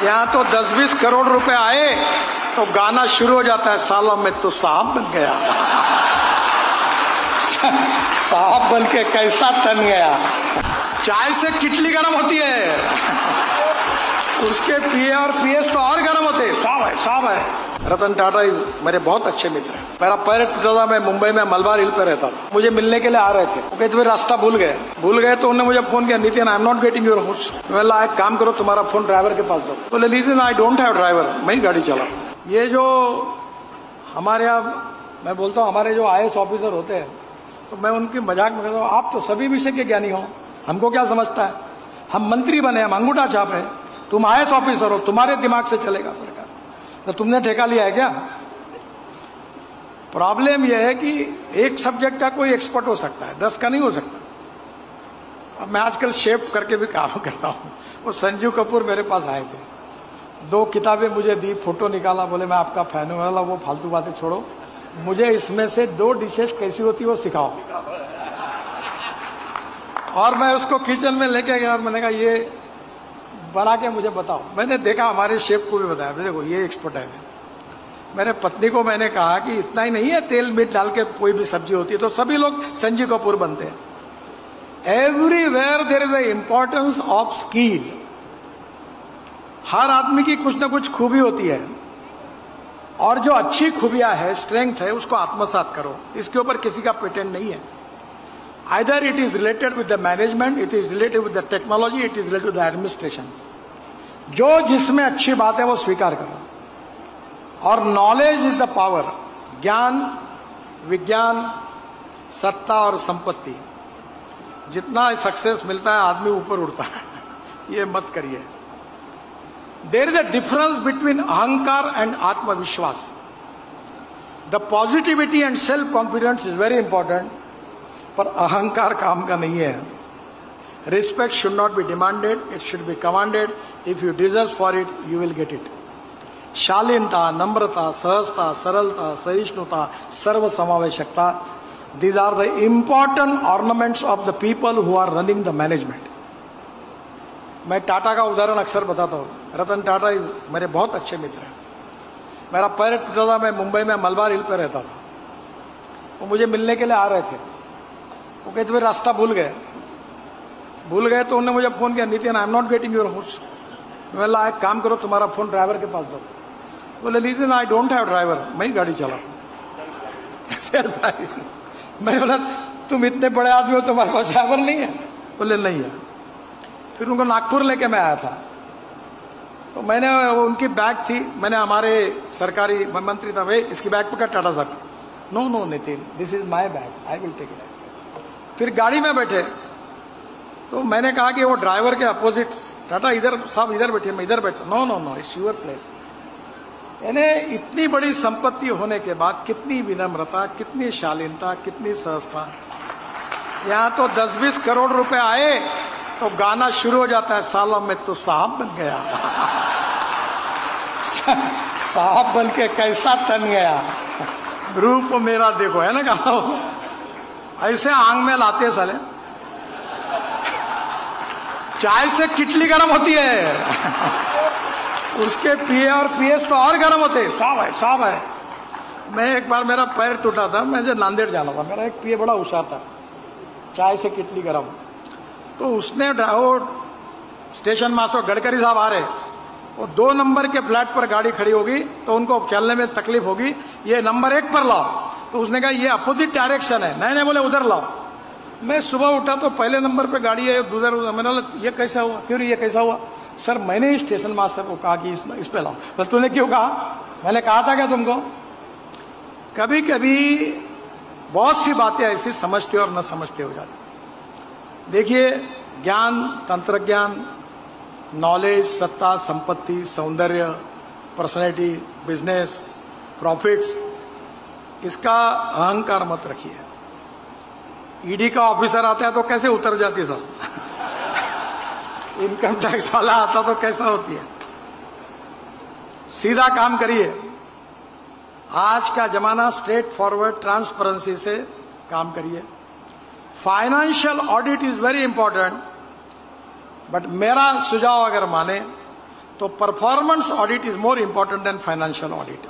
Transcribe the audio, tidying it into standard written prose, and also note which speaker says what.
Speaker 1: यहाँ तो 10-20 करोड़ रुपए आए तो गाना शुरू हो जाता है, सालों में तो साहब बन गया। साहब बन के कैसा तन गया। चाय से किटली गर्म होती है, उसके पीए और पीएस तो और गर्म होते हैं। साहब है, साहब है। रतन टाटा मेरे बहुत अच्छे मित्र हैं। मेरा पैर टूटा था, मैं मुंबई में मलबार हिल पे रहता था। मुझे मिलने के लिए आ रहे थे, वो कहते रास्ता भूल गए तो उन्होंने मुझे फोन किया, Nitin I am not getting your house. मैं एक काम करो, तुम्हारा फोन ड्राइवर के पास दो। बोले Nitin I don't have driver, मैं ही गाड़ी चला। ये जो हमारे यहाँ, मैं बोलता हूँ हमारे जो IAS ऑफिसर होते हैं, तो मैं उनकी मजाक में कहता हूँ, आप तो सभी विषय के ज्ञानी हो, हमको क्या समझता है, हम मंत्री बने, हम अंगूठा छाप है, तुम IAS ऑफिसर हो, तुम्हारे दिमाग से चलेगा सरकार, तो तुमने ठेका लिया है क्या? प्रॉब्लम यह है कि एक सब्जेक्ट का कोई एक्सपर्ट हो सकता है, 10 का नहीं हो सकता। अब मैं आजकल शेप करके भी काम करता हूँ। वो संजीव कपूर मेरे पास आए थे, 2 किताबें मुझे दी, फोटो निकाला, बोले मैं आपका फैन हूँ। वाला वो फालतू बातें छोड़ो, मुझे इसमें से 2 डिशेस कैसी होती है वो सिखाओ। और मैं उसको किचन में लेके गया और मैंने कहा ये बना के मुझे बताओ। मैंने देखा, हमारे शेफ को भी बताया, देखो ये एक्सपर्ट है। मेरे पत्नी को मैंने कहा कि इतना ही नहीं है, तेल मीट डाल के कोई भी सब्जी होती है तो सभी लोग संजीव कपूर बनते हैं। Everywhere there is the importance of skill. हर आदमी की कुछ ना कुछ खूबी होती है, और जो अच्छी खूबियां है, स्ट्रेंथ है, उसको आत्मसात करो। इसके ऊपर किसी का पेटेंट नहीं है। Either it is related with the management, it is related with the technology, it is related with the administration. जो जिसमें अच्छी बात है वो स्वीकार करो। और नॉलेज इज द पावर। ज्ञान, विज्ञान, सत्ता और संपत्ति, जितना सक्सेस मिलता है आदमी ऊपर उड़ता है, ये मत करिए। There is a difference between ahankar and atmavishwas. The positivity and self confidence is very important, पर अहंकार काम का नहीं है। Respect should not be demanded, it should be commanded. If you deserve for it you will get it. Shaleenta, namrata, sahajta, saralta, sahishnuta, sarva samaveshakta, these are the important ornaments of the people who are running the management. मैं टाटा का उदाहरण अक्सर बताता हूँ। रतन टाटा मेरे बहुत अच्छे मित्र हैं। मेरा पैर टूटा था, मैं मुंबई में मलबार हिल पे रहता था। वो मुझे मिलने के लिए आ रहे थे, वो कहते रास्ता भूल गए तो उन्होंने मुझे फोन किया, Nitin I am not getting your house. मैं एक काम करो, तुम्हारा फोन ड्राइवर के पास दो। बोले Nitin I don't have driver, मैं ही गाड़ी चला। मैं बोला तुम इतने बड़े आदमी हो, तुम्हारे पास ड्राइवर नहीं है? बोले नहीं है। फिर उनको नागपुर लेके मैं आया था, तो मैंने उनकी बैग थी, मैंने हमारे सरकारी मंत्री था, भाई इसकी बैग पकड़ टाटा साहब। No no Nitin, this is my bag, I will take it. फिर गाड़ी में बैठे तो मैंने कहा कि वो ड्राइवर के अपोजिट, टाटा इधर साहब इधर बैठे, मैं इधर बैठा। No no no, it's your place. यानी इतनी बड़ी संपत्ति होने के बाद कितनी विनम्रता, कितनी शालीनता, कितनी सहजता। यहाँ तो 10-20 करोड़ रुपए आए तो गाना शुरू हो जाता है, सालों में तो साहब बन गया। साहब बन के कैसा तन गया। रूप मेरा देखो, है ना गाना, ऐसे आंग में लाते साले। चाय से किटली गर्म होती है, उसके पीए और पीएस तो और गर्म होते हैं। साहब है, साहब है। मैं एक बार, मेरा पैर टूटा था, मुझे नांदेड़ जाना था, मेरा एक पीए बड़ा होशियार था, चाय से किटली गर्म। तो उसने वो स्टेशन मास्टर गडकरी साहब आ रहे, वो 2 नंबर के फ्लैट पर गाड़ी खड़ी होगी तो उनको चलने में तकलीफ होगी, ये नंबर 1 पर लाओ। तो उसने कहा ये अपोजिट डायरेक्शन है। नहीं बोले उधर लाओ। मैं सुबह उठा तो पहले नंबर पे गाड़ी है, उधर। मैंने बोला ये कैसा हुआ, क्यों ये कैसा हुआ? सर मैंने स्टेशन मास्टर को कहा कि इस पे लाओ। तो तूने क्यों कहा? मैंने कहा था क्या तुमको? कभी कभी बहुत सी बातें ऐसी समझते और न समझते हो जाती। देखिए, ज्ञान, तंत्र ज्ञान, नॉलेज, सत्ता, संपत्ति, सौंदर्य, पर्सनैलिटी, बिजनेस, प्रॉफिट्स, इसका अहंकार मत रखिए। ईडी का ऑफिसर आता है तो कैसे उतर जाती है सब। इनकम टैक्स वाला आता तो कैसा होती है। सीधा काम करिए। आज का जमाना स्ट्रेट फॉरवर्ड ट्रांसपेरेंसी से काम करिए। Financial audit is very important, but मेरा सुझाव अगर माने तो performance audit is more important than financial audit.